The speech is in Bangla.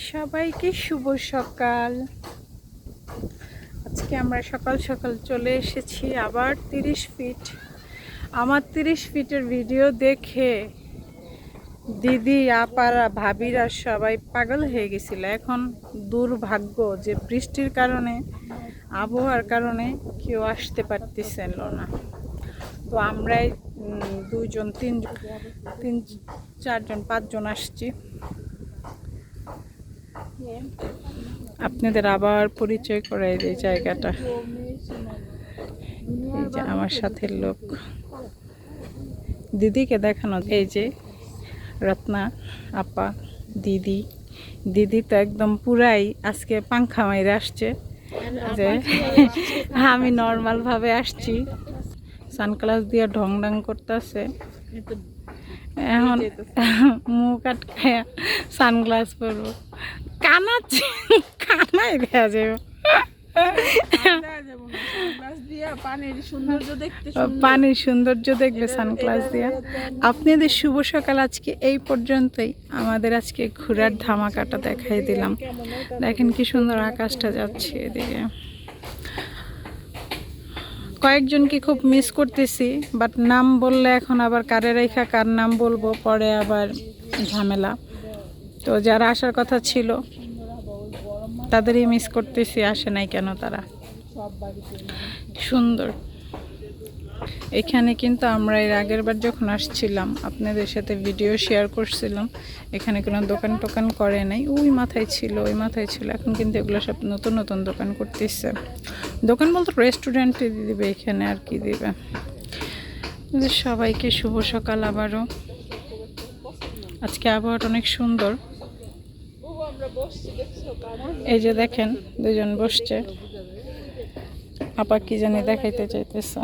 সবাইকে শুভ সকাল। আজকে আমরা সকাল সকাল চলে এসেছি আবার 30 ফিট। আমার 30 ফিটের ভিডিও দেখে দিদি আপারা ভাবিরা সবাই পাগল হয়ে গেছিল। এখন দুর্ভাগ্য যে বৃষ্টির কারণে আবহাওয়ার কারণে কেউ আসতে পারতেছিল না। তো আমরাই দুইজন তিন চারজন পাঁচজন আসছি। আপনাদের আবার পরিচয় করাই এই জায়গাটা। এই যে আমার সাথের লোক, দিদিকে দেখানো। এই যে রত্না আপা, দিদি দিদি তো একদম পুরাই আজকে পাংখা মাইরে আসছে। যে আমি নর্মাল ভাবে আসছি, সানগ্লাস দিয়ে ঢং ঢং করতেছে। এখন মুখ আটকায়া সানগ্লাস পরবো, কানাচ্ছে কানাই দেওয়া যাবে। পানির সৌন্দর্য দেখবে সানগ্লাস দিয়া। আপনাদের শুভ সকাল। আজকে এই পর্যন্তই। আমাদের আজকে ঘোরার ধামাকাটা দেখাই দিলাম। দেখেন কি সুন্দর আকাশটা যাচ্ছে এদিকে। কয়েকজনকে খুব মিস করতেছি, বাট নাম বললে এখন আবার কারে রেখা কার নাম বলবো, পরে আবার ঝামেলা। তো যারা আসার কথা ছিল তাদেরই মিস করতেছি, আসে নাই কেন তারা। সুন্দর এখানে কিন্তু আমরা এর আগের বার যখন আসছিলাম আপনাদের সাথে ভিডিও শেয়ার করছিলাম, এখানে কোনো দোকান টোকান করে নাই। ওই মাথায় ছিল, ওই মাথায় ছিল। এখন কিন্তু এগুলো সব নতুন নতুন দোকান করতেছে। দোকান বলতে রেস্টুরেন্টে দিবে এখানে, আর কি দিবে। সবাইকে শুভ সকাল আবারও। আজকে আবহাওয়াটা অনেক সুন্দর। এই যে দেখেন দুজন বসছে, আপা কি জানি দেখাইতে চাইতেছে।